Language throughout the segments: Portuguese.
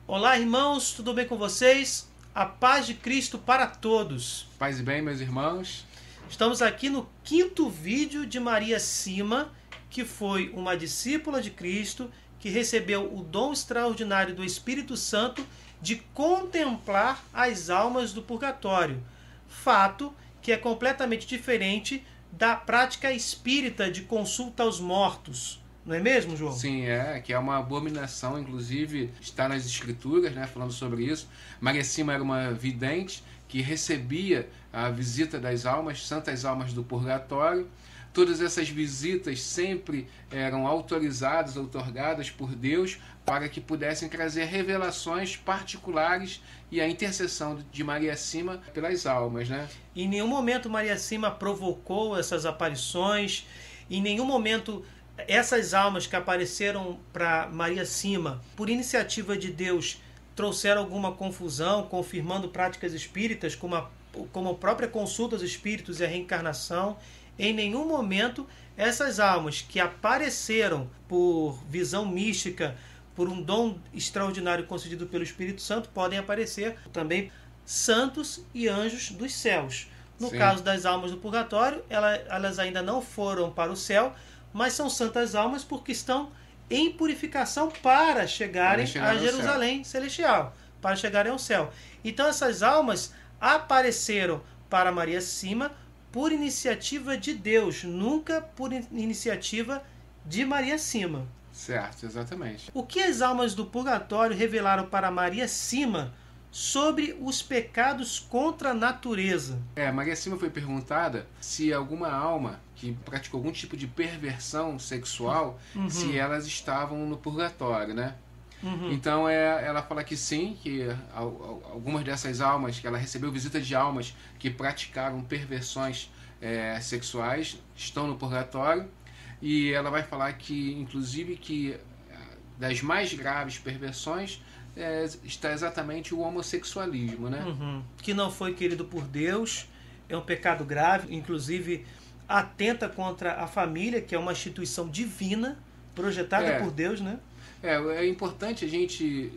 Olá, irmãos, tudo bem com vocês? A paz de Cristo para todos. Paz e bem, meus irmãos. Estamos aqui no 5º vídeo de Maria Sima, que foi uma discípula de Cristo, que recebeu o dom extraordinário do Espírito Santo de contemplar as almas do purgatório. Fato que é completamente diferente da prática espírita de consulta aos mortos. Não é mesmo, João? Sim, que é uma abominação, inclusive está nas escrituras, né, falando sobre isso. Maria Sima era uma vidente que recebia a visita das almas, santas almas do purgatório. Todas essas visitas sempre eram autorizadas, outorgadas por Deus, para que pudessem trazer revelações particulares e a intercessão de Maria Sima pelas almas, né? Em nenhum momento Maria Sima provocou essas aparições, em nenhum momento essas almas que apareceram para Maria Sima, por iniciativa de Deus, trouxeram alguma confusão, confirmando práticas espíritas, como a própria consulta aos espíritos e a reencarnação. Em nenhum momento essas almas que apareceram por visão mística, por um dom extraordinário concedido pelo Espírito Santo, podem aparecer também santos e anjos dos céus. No Sim. caso das almas do purgatório, elas ainda não foram para o céu, mas são santas almas porque estão em purificação para chegarem a Jerusalém celestial, para chegarem ao céu. Então essas almas apareceram para Maria Sima por iniciativa de Deus, nunca por iniciativa de Maria Sima. Certo, exatamente. O que as almas do purgatório revelaram para Maria Sima sobre os pecados contra a natureza? Maria Sima foi perguntada se alguma alma que praticou algum tipo de perversão sexual, se elas estavam no purgatório, né? Então ela fala que sim, que algumas dessas almas, que ela recebeu visita de almas que praticaram perversões sexuais, estão no purgatório. E ela vai falar que, inclusive, que das mais graves perversões está exatamente o homossexualismo, né? Que não foi querido por Deus, é um pecado grave, inclusive atenta contra a família, que é uma instituição divina, projetada por Deus, né? É importante a gente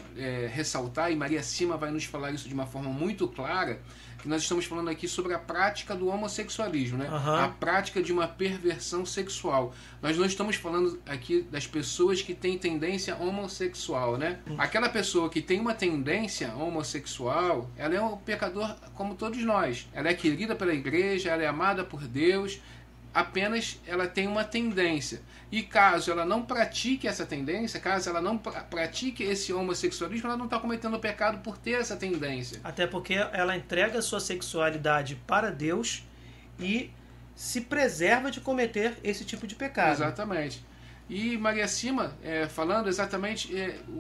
ressaltar, e Maria Sima vai nos falar isso de uma forma muito clara, que nós estamos falando aqui sobre a prática do homossexualismo, né? A prática de uma perversão sexual. Nós não estamos falando aqui das pessoas que têm tendência homossexual, né? Aquela pessoa que tem uma tendência homossexual, ela é um pecador como todos nós. Ela é querida pela igreja, ela é amada por Deus, apenas ela tem uma tendência. E caso ela não pratique essa tendência, caso ela não pratique esse homossexualismo, ela não está cometendo pecado por ter essa tendência. Até porque ela entrega a sua sexualidade para Deus e se preserva de cometer esse tipo de pecado. Exatamente. E Maria Sima, falando exatamente,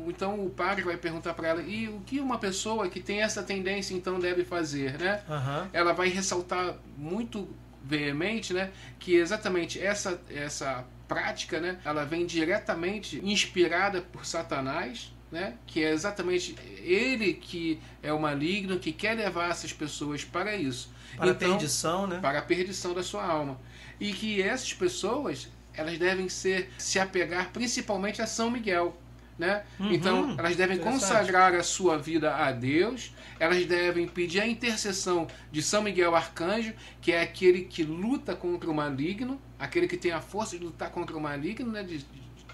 então o padre vai perguntar para ela, e o que uma pessoa que tem essa tendência então deve fazer, né? Ela vai ressaltar muito veemente, né, que exatamente essa prática, né, ela vem diretamente inspirada por Satanás, né, que é exatamente ele que é o maligno, que quer levar essas pessoas para isso. Para a perdição, né? Para a perdição da sua alma. E que essas pessoas, elas devem se apegar principalmente a São Miguel, né? Então elas devem consagrar a sua vida a Deus, elas devem pedir a intercessão de São Miguel Arcanjo, que é aquele que luta contra o maligno, aquele que tem a força de lutar contra o maligno, né? De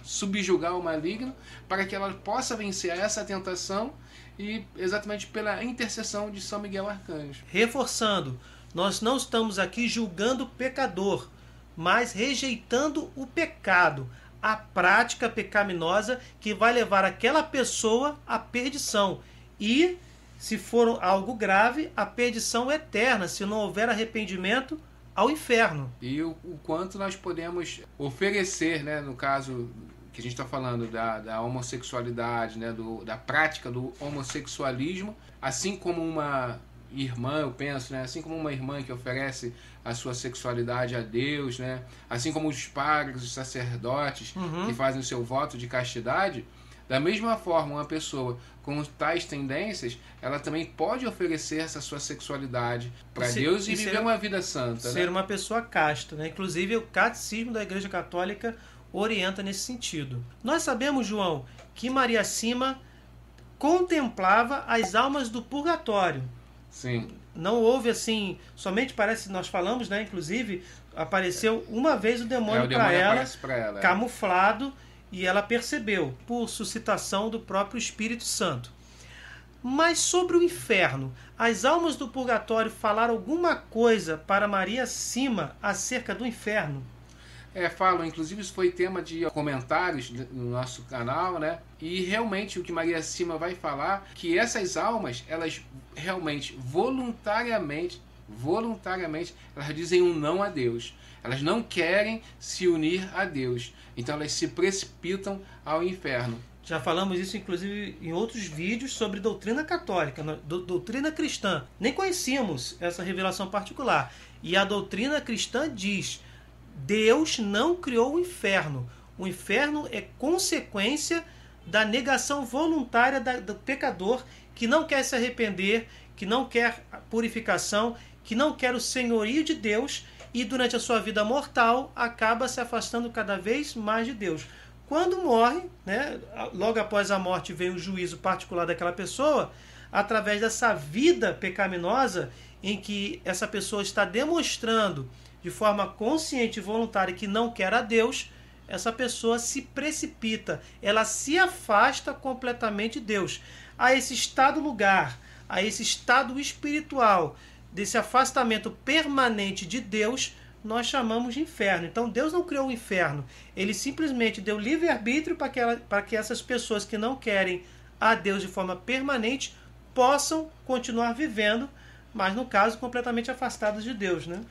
subjugar o maligno, para que ela possa vencer essa tentação, e exatamente pela intercessão de São Miguel Arcanjo. Reforçando, nós não estamos aqui julgando o pecador, mas rejeitando o pecado, a prática pecaminosa que vai levar aquela pessoa à perdição. E, se for algo grave, a perdição eterna, se não houver arrependimento, ao inferno. E o quanto nós podemos oferecer, né, no caso que a gente está falando da homossexualidade, né, da prática do homossexualismo, assim como uma irmã, eu penso, né, assim como uma irmã que oferece a sua sexualidade a Deus, né, assim como os padres, os sacerdotes que fazem o seu voto de castidade, da mesma forma, uma pessoa com tais tendências, ela também pode oferecer essa sua sexualidade para Deus e viver uma vida santa. Ser, né, uma pessoa casta, né? Inclusive o catecismo da Igreja Católica orienta nesse sentido. Nós sabemos, João, que Maria Sima contemplava as almas do purgatório. Sim. Não houve assim, somente parece, nós falamos, né, inclusive, apareceu uma vez o demônio para ela, camuflado, e ela percebeu, por suscitação do próprio Espírito Santo. Mas sobre o inferno, as almas do purgatório falaram alguma coisa para Maria Sima acerca do inferno? Falam, inclusive isso foi tema de comentários no nosso canal, né? E realmente o que Maria Sima vai falar, que essas almas, elas realmente, voluntariamente, elas dizem um não a Deus. Elas não querem se unir a Deus. Então elas se precipitam ao inferno. Já falamos isso, inclusive, em outros vídeos sobre doutrina católica, doutrina cristã. Nem conhecíamos essa revelação particular. E a doutrina cristã diz: Deus não criou o inferno. O inferno é consequência da negação voluntária do pecador que não quer se arrepender, que não quer purificação, que não quer o senhorio de Deus e durante a sua vida mortal acaba se afastando cada vez mais de Deus. Quando morre, né, logo após a morte vem o juízo particular daquela pessoa, através dessa vida pecaminosa em que essa pessoa está demonstrando de forma consciente e voluntária que não quer a Deus, essa pessoa se precipita, ela se afasta completamente de Deus. A esse estado lugar, a esse estado espiritual, desse afastamento permanente de Deus, nós chamamos de inferno. Então Deus não criou o inferno, ele simplesmente deu livre-arbítrio para que essas pessoas que não querem a Deus de forma permanente possam continuar vivendo, mas no caso completamente afastados de Deus, né?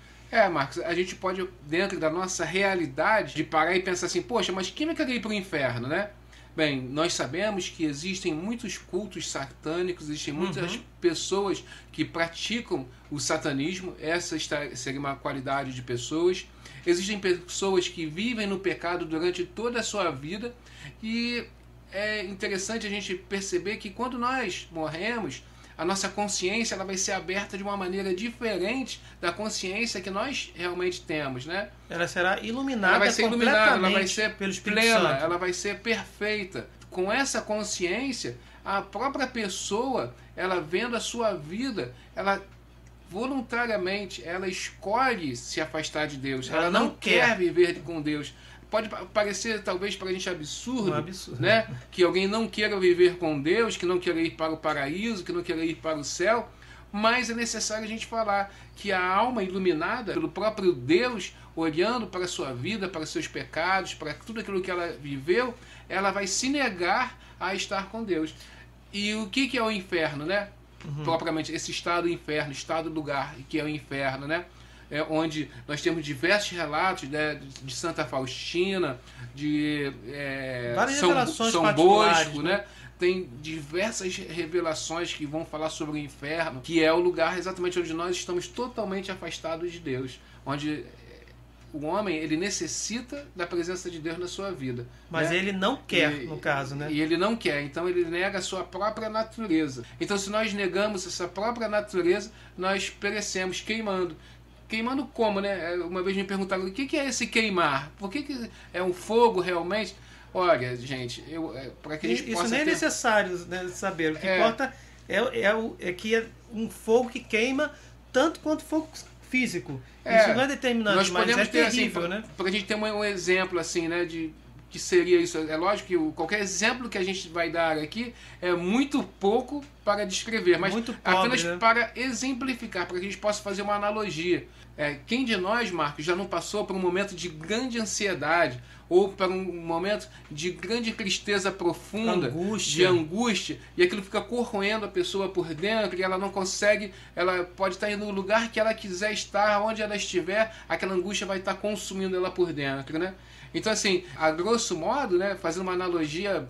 Marcos, a gente pode, dentro da nossa realidade, de parar e pensar assim, poxa, mas quem vai querer ir para o inferno, né? Bem, nós sabemos que existem muitos cultos satânicos, existem muitas pessoas que praticam o satanismo, essa seria uma qualidade de pessoas. Existem pessoas que vivem no pecado durante toda a sua vida e é interessante a gente perceber que quando nós morremos, a nossa consciência ela vai ser aberta de uma maneira diferente da consciência que nós realmente temos, né? Ela será iluminada, ela vai ser iluminada, ela vai ser pelo Espírito plena, Santo. ela vai ser perfeita. Com essa consciência, a própria pessoa, ela vendo a sua vida, ela voluntariamente, ela escolhe se afastar de Deus. Ela não quer viver com Deus. Pode parecer talvez para a gente absurdo, né? Que alguém não queira viver com Deus, que não queira ir para o paraíso, que não queira ir para o céu, mas é necessário a gente falar que a alma iluminada pelo próprio Deus, olhando para a sua vida, para os seus pecados, para tudo aquilo que ela viveu, ela vai se negar a estar com Deus. E o que é o inferno, né? Propriamente, esse estado inferno, estado lugar, que é o inferno, né? Onde nós temos diversos relatos, né, de Santa Faustina, de São Bosco, né? Tem diversas revelações que vão falar sobre o inferno, que é o lugar exatamente onde nós estamos totalmente afastados de Deus, onde o homem ele necessita da presença de Deus na sua vida. Mas né? ele não quer, no caso, né? E ele não quer, então ele nega a sua própria natureza. Então se nós negamos essa própria natureza, nós perecemos queimando. Queimando como, né? Uma vez me perguntaram, o que é esse queimar? Por que é um fogo realmente? Olha, gente, para que a gente isso possa nem é necessário, né, saber. O que importa é que é um fogo que queima tanto quanto fogo físico. Isso não é determinante, nós mas podemos é ter, terrível, assim, né? Para a gente ter um exemplo assim, né, de que seria isso. É lógico que qualquer exemplo que a gente vai dar aqui é muito pouco para descrever, mas muito pobre, apenas né? para exemplificar, para que a gente possa fazer uma analogia. Quem de nós, Marcos, já não passou por um momento de grande ansiedade ou por um momento de grande tristeza profunda, de angústia, e aquilo fica corroendo a pessoa por dentro e ela não consegue, ela pode estar indo no lugar que ela quiser estar, onde ela estiver, aquela angústia vai estar consumindo ela por dentro, né? Então, assim, a grosso modo, né, fazendo uma analogia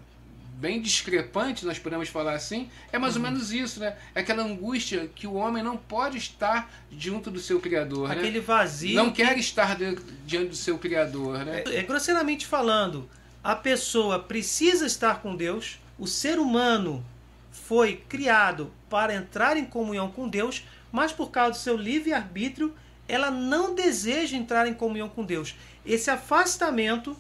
bem discrepante, nós podemos falar assim, é mais ou menos isso, né? É aquela angústia que o homem não pode estar junto do seu Criador, aquele né? vazio. Não quer estar diante do seu Criador, né? Grosseiramente falando, a pessoa precisa estar com Deus, o ser humano foi criado para entrar em comunhão com Deus, mas por causa do seu livre-arbítrio, ela não deseja entrar em comunhão com Deus. Esse afastamento,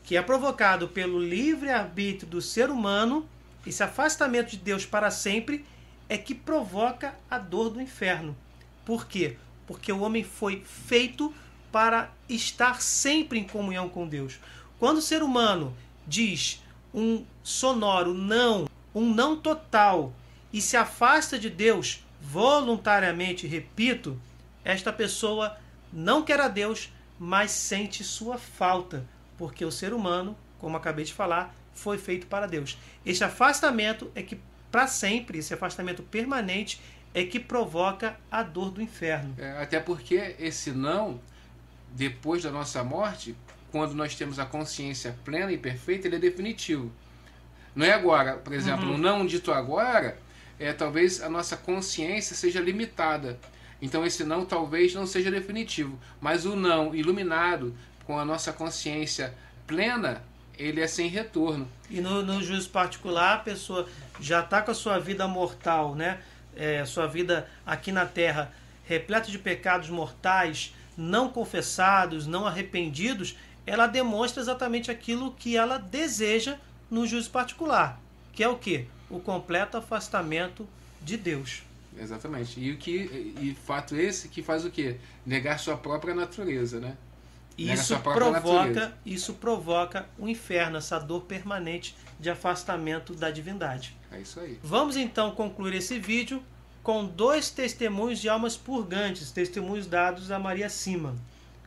que é provocado pelo livre-arbítrio do ser humano, esse afastamento de Deus para sempre é que provoca a dor do inferno. Por quê? Porque o homem foi feito para estar sempre em comunhão com Deus. Quando o ser humano diz um sonoro não, um não total, e se afasta de Deus voluntariamente, repito, esta pessoa não quer a Deus, mas sente sua falta, porque o ser humano, como acabei de falar, foi feito para Deus. Este afastamento é que, para sempre, esse afastamento permanente, é que provoca a dor do inferno. Até porque esse não, depois da nossa morte, quando nós temos a consciência plena e perfeita, ele é definitivo. Não é agora, por exemplo, o não dito agora, talvez a nossa consciência seja limitada. Então esse não talvez não seja definitivo, mas o não iluminado, com a nossa consciência plena, ele é sem retorno. E no juízo particular, a pessoa já está com a sua vida mortal, né? Sua vida aqui na Terra repleta de pecados mortais, não confessados, não arrependidos, ela demonstra exatamente aquilo que ela deseja no juízo particular, que é o quê? O completo afastamento de Deus. Exatamente. E fato esse que faz o quê? Negar sua própria natureza, né? Isso provoca o inferno, essa dor permanente de afastamento da divindade. É isso aí. Vamos então concluir esse vídeo com 2 testemunhos de almas purgantes, testemunhos dados a Maria Sima.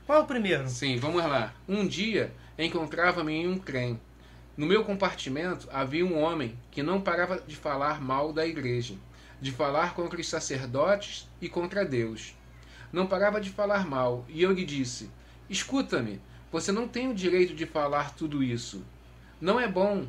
Qual é o primeiro? Sim, vamos lá. Um dia encontrava-me em um trem. No meu compartimento havia um homem que não parava de falar mal da igreja, de falar contra os sacerdotes e contra Deus. Não parava de falar mal, e eu lhe disse: escuta-me, você não tem o direito de falar tudo isso. Não é bom.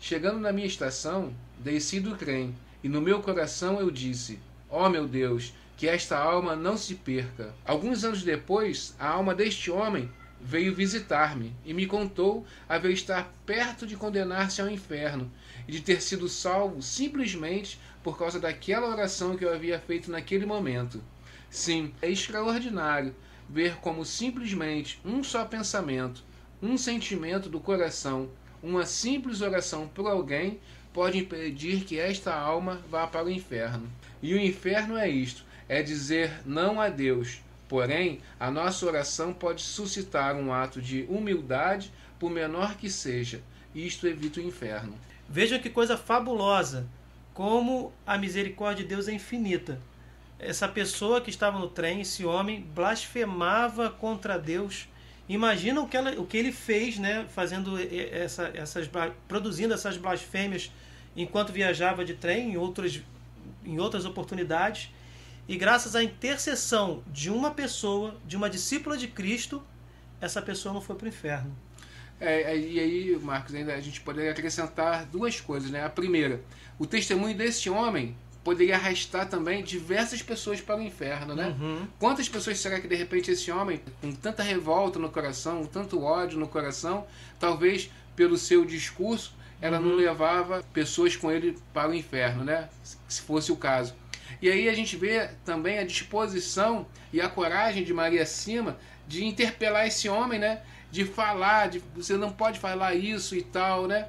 Chegando na minha estação, desci do trem, e no meu coração eu disse: ó meu Deus, que esta alma não se perca. Alguns anos depois, a alma deste homem veio visitar-me e me contou haver estar perto de condenar-se ao inferno e de ter sido salvo simplesmente por causa daquela oração que eu havia feito naquele momento. Sim, é extraordinário ver como simplesmente um só pensamento, um sentimento do coração, uma simples oração por alguém pode impedir que esta alma vá para o inferno. E o inferno é isto, é dizer não a Deus. Porém, a nossa oração pode suscitar um ato de humildade, por menor que seja, e isto evita o inferno. Veja que coisa fabulosa, como a misericórdia de Deus é infinita. Essa pessoa que estava no trem, esse homem, blasfemava contra Deus. Imagina o que ele fez, né, produzindo essas blasfêmias enquanto viajava de trem, em outras oportunidades. E graças à intercessão de uma pessoa, de uma discípula de Cristo, essa pessoa não foi para o inferno. E aí, Marcos, ainda a gente poderia acrescentar 2 coisas, né? A primeira, o testemunho desse homem poderia arrastar também diversas pessoas para o inferno, né? Quantas pessoas será que de repente esse homem, com tanta revolta no coração, tanto ódio no coração, talvez pelo seu discurso, ela não levava pessoas com ele para o inferno, né? Se fosse o caso. E aí a gente vê também a disposição e a coragem de Maria Sima de interpelar esse homem, né? De falar, você não pode falar isso e tal, né?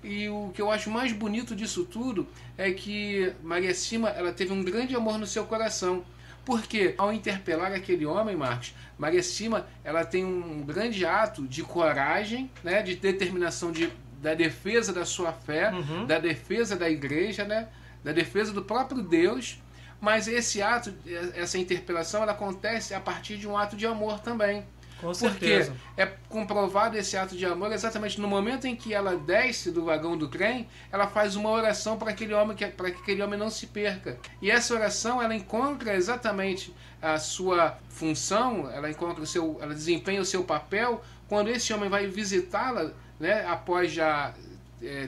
E o que eu acho mais bonito disso tudo é que Maria Sima, ela teve um grande amor no seu coração. Porque ao interpelar aquele homem, Marcos, Maria Sima, ela tem um grande ato de coragem, né? De determinação da defesa da sua fé, da defesa da igreja, né? Da defesa do próprio Deus. Mas esse ato, essa interpelação, ela acontece a partir de um ato de amor também. Com certeza. Porque é comprovado esse ato de amor exatamente no momento em que ela desce do vagão do trem, ela faz uma oração para que aquele homem não se perca. E essa oração, ela encontra exatamente a sua função, ela desempenha o seu papel quando esse homem vai visitá-la, né, após já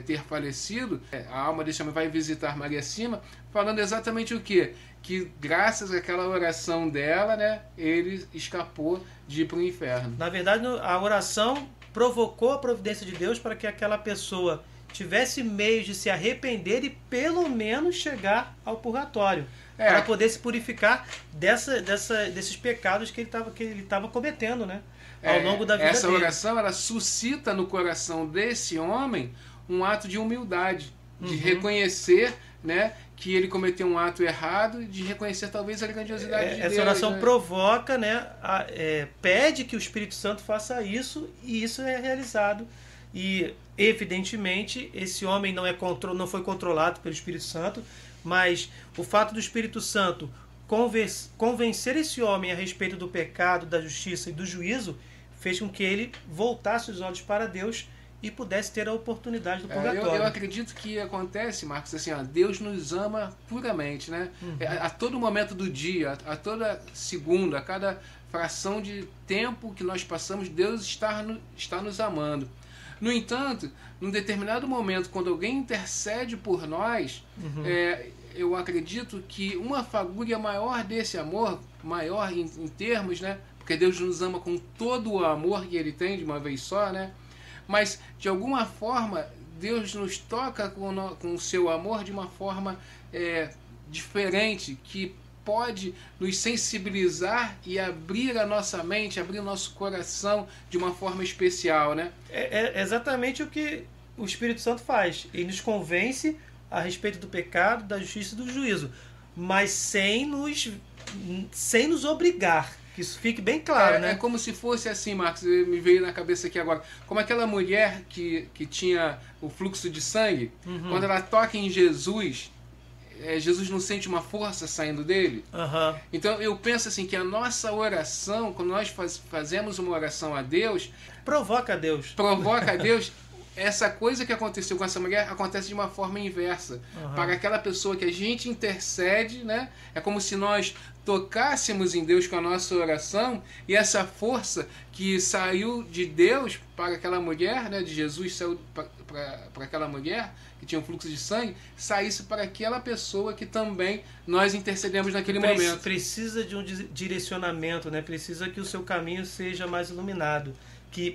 ter falecido. A alma desse homem vai visitar Maria Sima, falando exatamente o quê? Que graças àquela oração dela, né, ele escapou de ir para o inferno. Na verdade, a oração provocou a providência de Deus para que aquela pessoa tivesse meios de se arrepender e pelo menos chegar ao purgatório, para poder se purificar desses pecados que ele estava cometendo, né, ao longo da vida essa dele. Oração, ela suscita no coração desse homem um ato de humildade, de reconhecer, né, que ele cometeu um ato errado, de reconhecer talvez a grandiosidade de Deus. Essa oração, né? provoca, né, pede que o Espírito Santo faça isso, e isso é realizado. E, evidentemente, esse homem não foi controlado pelo Espírito Santo, mas o fato do Espírito Santo convencer esse homem a respeito do pecado, da justiça e do juízo, fez com que ele voltasse os olhos para Deus e pudesse ter a oportunidade do purgatório. Eu acredito que acontece, Marcos, assim, Deus nos ama puramente, né? A todo momento do dia, a toda segunda, a cada fração de tempo que nós passamos, Deus está nos amando. No entanto, num determinado momento, quando alguém intercede por nós, eu acredito que uma fagulha maior desse amor, maior em termos, né? Porque Deus nos ama com todo o amor que Ele tem de uma vez só, né? Mas, de alguma forma, Deus nos toca com o seu amor de uma forma diferente, que pode nos sensibilizar e abrir a nossa mente, abrir o nosso coração de uma forma especial, né? É exatamente o que o Espírito Santo faz. Ele nos convence a respeito do pecado, da justiça e do juízo, mas sem nos obrigar. Que isso fique bem claro, né? É como se fosse assim, Marcos, me veio na cabeça aqui agora, como aquela mulher que tinha o fluxo de sangue, quando ela toca em Jesus, Jesus não sente uma força saindo dele. Então eu penso assim, que a nossa oração, quando nós fazemos uma oração a Deus, provoca a Deus. Essa coisa que aconteceu com essa mulher acontece de uma forma inversa. Para aquela pessoa que a gente intercede, né? É como se nós tocássemos em Deus com a nossa oração, e essa força que saiu de Deus para aquela mulher, né? De Jesus saiu para aquela mulher que tinha um fluxo de sangue, saísse para aquela pessoa que também nós intercedemos naquele momento. Precisa de um direcionamento, né? Precisa que o seu caminho seja mais iluminado,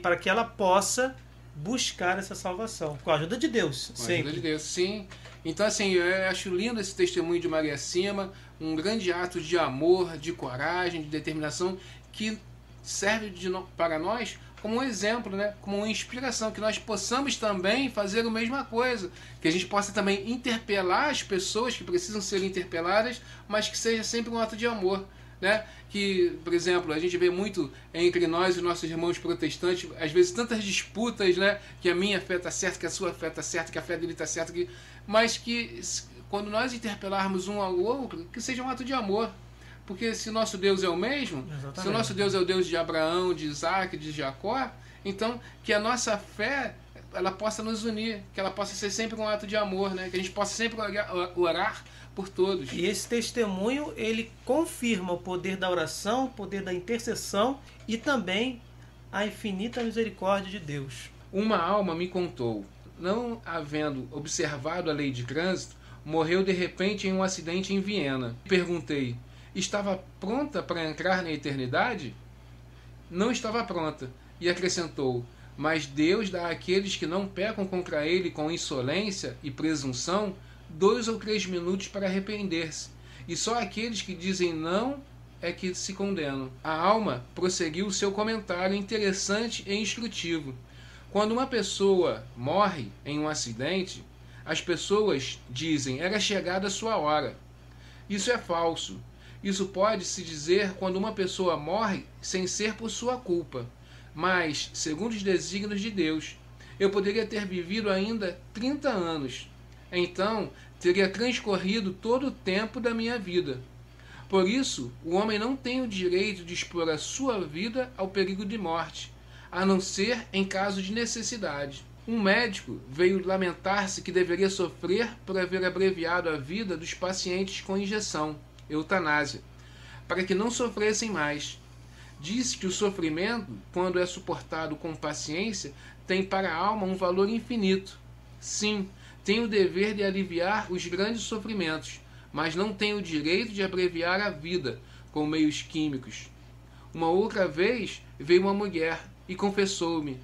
para que ela possa buscar essa salvação, com a ajuda de Deus. Com a ajuda de Deus, sim. Então, assim, eu acho lindo esse testemunho de Maria Sima, um grande ato de amor, de coragem, de determinação, que serve para nós como um exemplo, né? Como uma inspiração, que nós possamos também fazer a mesma coisa, que a gente possa também interpelar as pessoas que precisam ser interpeladas, mas que seja sempre um ato de amor. Né? Que, por exemplo, a gente vê muito entre nós e nossos irmãos protestantes, às vezes tantas disputas, né? Que a minha fé está certa, que a sua fé está certa, que a fé dele está certa, mas que quando nós interpelarmos um ao outro, que seja um ato de amor. Porque se nosso Deus é o mesmo, se o nosso Deus é o Deus de Abraão, de Isaac, de Jacó, então que a nossa fé ela possa nos unir, que ela possa ser sempre um ato de amor, né? Que a gente possa sempre orar por todos. E esse testemunho, ele confirma o poder da oração, o poder da intercessão e também a infinita misericórdia de Deus. Uma alma me contou, não havendo observado a lei de trânsito, morreu de repente em um acidente em Viena. Perguntei, estava pronta para entrar na eternidade? Não estava pronta. E acrescentou, mas Deus dá àqueles que não pecam contra ele com insolência e presunção 2 ou 3 minutos para arrepender-se, e só aqueles que dizem não é que se condenam. A alma prosseguiu seu comentário interessante e instrutivo. Quando uma pessoa morre em um acidente, as pessoas dizem, era chegada a sua hora. Isso é falso. Isso pode-se dizer quando uma pessoa morre sem ser por sua culpa, mas segundo os desígnios de Deus. Eu poderia ter vivido ainda 30 anos. Então, teria transcorrido todo o tempo da minha vida. Por isso, o homem não tem o direito de expor a sua vida ao perigo de morte, a não ser em caso de necessidade. Um médico veio lamentar-se que deveria sofrer por haver abreviado a vida dos pacientes com injeção, eutanásia, para que não sofressem mais. Disse que o sofrimento, quando é suportado com paciência, tem para a alma um valor infinito. Sim, tem o dever de aliviar os grandes sofrimentos, mas não tem o direito de abreviar a vida com meios químicos. Uma outra vez veio uma mulher e confessou-me,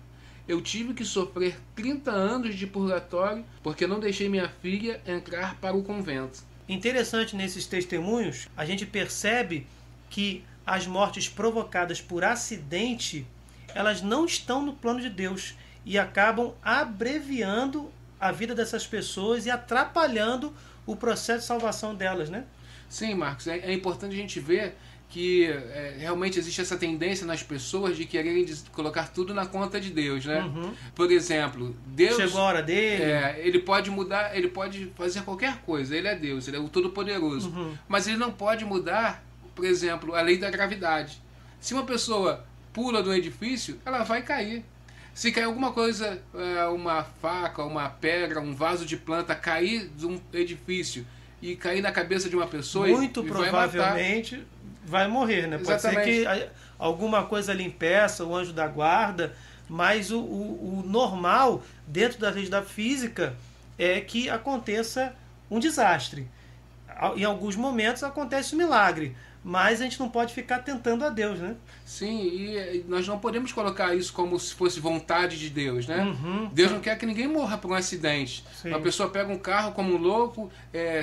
eu tive que sofrer 30 anos de purgatório porque não deixei minha filha entrar para o convento. Interessante nesses testemunhos, a gente percebe que as mortes provocadas por acidente, elas não estão no plano de Deus e acabam abreviando a vida dessas pessoas e atrapalhando o processo de salvação delas, né? Sim, Marcos, é importante a gente ver que realmente existe essa tendência nas pessoas de quererem colocar tudo na conta de Deus, né? Uhum. Por exemplo, Deus... Chegou a hora dele. Ele pode mudar, ele pode fazer qualquer coisa, ele é Deus, ele é o Todo-Poderoso. Uhum. Mas ele não pode mudar, por exemplo, a lei da gravidade. Se uma pessoa pula do edifício, ela vai cair. Se cair alguma coisa, uma faca, uma pedra, um vaso de planta, cair de um edifício e cair na cabeça de uma pessoa, muito provavelmente vai morrer, né? Pode ser que alguma coisa lhe impeça, o anjo da guarda, mas o normal, dentro da lei da física, é que aconteça um desastre. Em alguns momentos acontece um milagre, mas a gente não pode ficar tentando a Deus, né? Sim, e nós não podemos colocar isso como se fosse vontade de Deus, né? Uhum. Deus não quer que ninguém morra por um acidente. Sim. Uma pessoa pega um carro como um louco,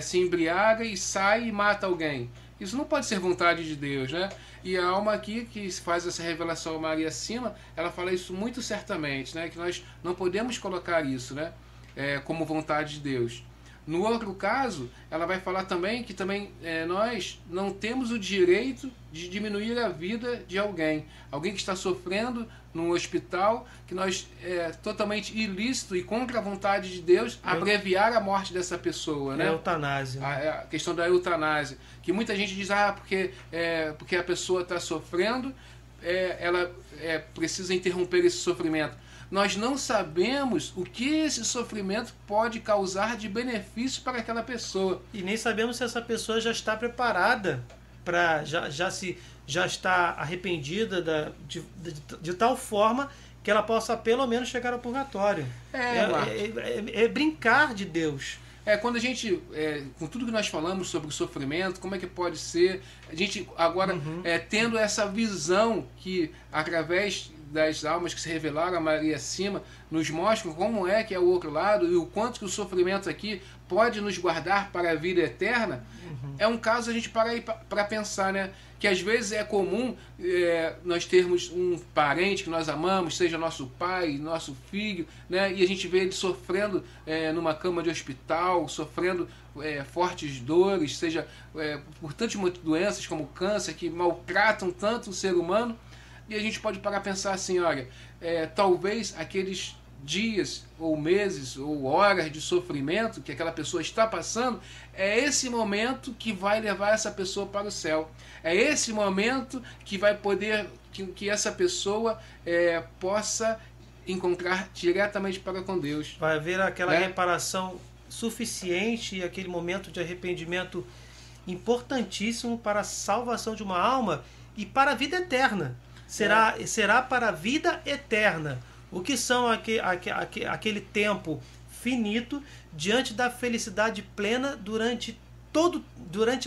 se embriaga e sai e mata alguém. Isso não pode ser vontade de Deus, né? E a alma aqui, que faz essa revelação a Maria acima, ela fala isso muito certamente, né? Que nós não podemos colocar isso, né? Como vontade de Deus. No outro caso, ela vai falar também que nós não temos o direito de diminuir a vida de alguém. Alguém que está sofrendo num hospital, que nós totalmente ilícito e contra a vontade de Deus abreviar a morte dessa pessoa, né? É eutanásia. A questão da eutanásia. Que muita gente diz, porque a pessoa está sofrendo, ela precisa interromper esse sofrimento. Nós não sabemos o que esse sofrimento pode causar de benefício para aquela pessoa. E nem sabemos se essa pessoa já está preparada para já está arrependida de tal forma que ela possa pelo menos chegar ao purgatório. É brincar de Deus. Quando a gente, com tudo que nós falamos sobre o sofrimento, como é que pode ser, a gente agora tendo essa visão que através das almas que se revelaram a Maria acima, nos mostram como é que é o outro lado e o quanto que o sofrimento aqui pode nos guardar para a vida eterna. É um caso a gente parar para pensar, né? Que às vezes é comum nós termos um parente que nós amamos, seja nosso pai, nosso filho, né? E a gente vê ele sofrendo numa cama de hospital, sofrendo fortes dores, seja por tantas doenças como câncer, que maltratam tanto o ser humano. E a gente pode parar a pensar assim, olha, talvez aqueles dias ou meses ou horas de sofrimento que aquela pessoa está passando, é esse momento que vai levar essa pessoa para o céu. É esse momento que vai poder, que essa pessoa possa encontrar diretamente para com Deus. Vai haver aquela reparação suficiente e aquele momento de arrependimento importantíssimo para a salvação de uma alma e para a vida eterna. Será para a vida eterna. O que são aquele tempo finito diante da felicidade plena durante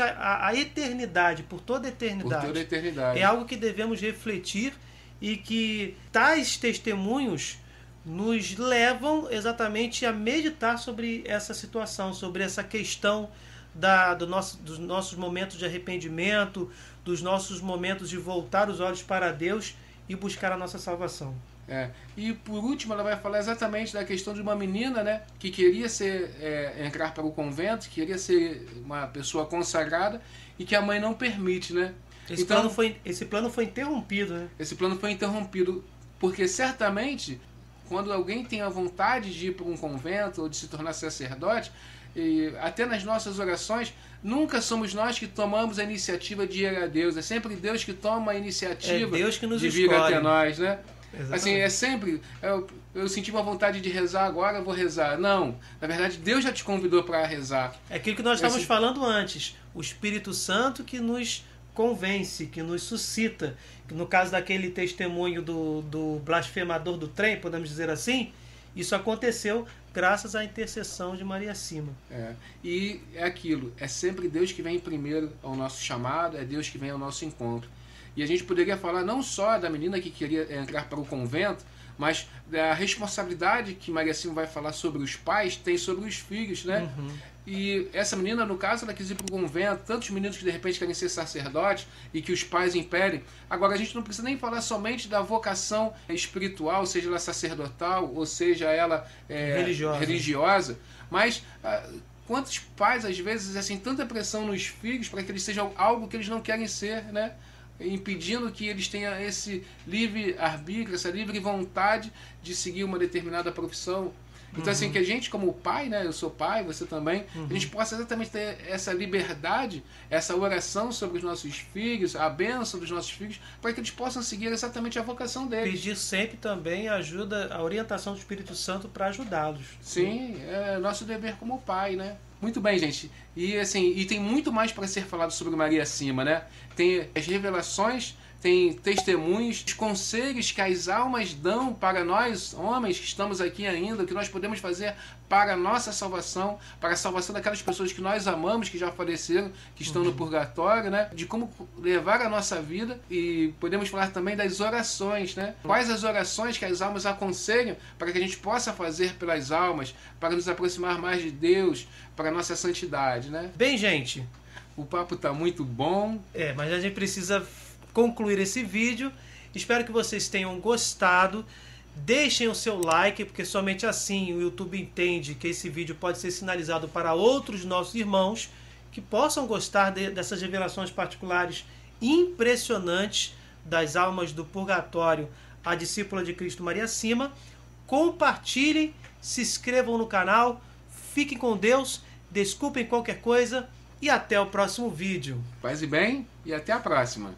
a eternidade, por toda a eternidade. Por toda a eternidade. É algo que devemos refletir e que tais testemunhos nos levam exatamente a meditar sobre essa situação, sobre essa questão dos nossos momentos de arrependimento, dos nossos momentos de voltar os olhos para Deus e buscar a nossa salvação. E por último ela vai falar exatamente da questão de uma menina, né, que queria entrar para o convento, queria ser uma pessoa consagrada e que a mãe não permite, né? Esse plano foi interrompido, né? Esse plano foi interrompido porque certamente quando alguém tem a vontade de ir para um convento ou de se tornar sacerdote, e até nas nossas orações, nunca somos nós que tomamos a iniciativa de ir a Deus. É sempre Deus que toma a iniciativa Deus que nos de vir escolhe até nós, né? Exatamente. Assim, é sempre... Eu senti uma vontade de rezar agora, eu vou rezar. Não, na verdade, Deus já te convidou para rezar. É aquilo que nós estávamos falando antes. O Espírito Santo que nos convence, que nos suscita. No caso daquele testemunho do blasfemador do trem, podemos dizer assim, isso aconteceu graças à intercessão de Maria acima. E é aquilo, é sempre Deus que vem primeiro ao nosso chamado, é Deus que vem ao nosso encontro. E a gente poderia falar não só da menina que queria entrar para o convento, Mas a responsabilidade que Maria Sima vai falar sobre os pais tem sobre os filhos, né? E essa menina, no caso, ela quis ir para o convento, tantos meninos que de repente querem ser sacerdotes e que os pais impedem. Agora, a gente não precisa nem falar somente da vocação espiritual, seja ela sacerdotal, ou seja ela religiosa, mas quantos pais, às vezes, exercem tanta pressão nos filhos para que eles sejam algo que eles não querem ser, né? Impedindo que eles tenham esse livre-arbítrio, essa livre vontade de seguir uma determinada profissão. Então, assim, que a gente, como pai, né, eu sou pai, você também, a gente possa exatamente ter essa liberdade, essa oração sobre os nossos filhos, a bênção dos nossos filhos, para que eles possam seguir exatamente a vocação deles. Pedir sempre também a ajuda, a orientação do Espírito Santo para ajudá-los. Sim, é nosso dever como pai, né? Muito bem, gente. E assim, e tem muito mais para ser falado sobre Maria Sima, né? Tem as revelações, tem testemunhos, os conselhos que as almas dão para nós, homens que estamos aqui ainda, o que nós podemos fazer para a nossa salvação, para a salvação daquelas pessoas que nós amamos, que já faleceram, que estão no purgatório, né? De como levar a nossa vida, e podemos falar também das orações, né? Quais as orações que as almas aconselham para que a gente possa fazer pelas almas, para nos aproximar mais de Deus, para a nossa santidade, né? Bem, gente, o papo está muito bom. Mas a gente precisa concluir esse vídeo. Espero que vocês tenham gostado. Deixem o seu like, porque somente assim o YouTube entende que esse vídeo pode ser sinalizado para outros nossos irmãos que possam gostar dessas revelações particulares impressionantes das almas do purgatório, a discípula de Cristo Maria Sima. Compartilhem, se inscrevam no canal, fiquem com Deus, desculpem qualquer coisa e até o próximo vídeo. Paz e bem, e até a próxima.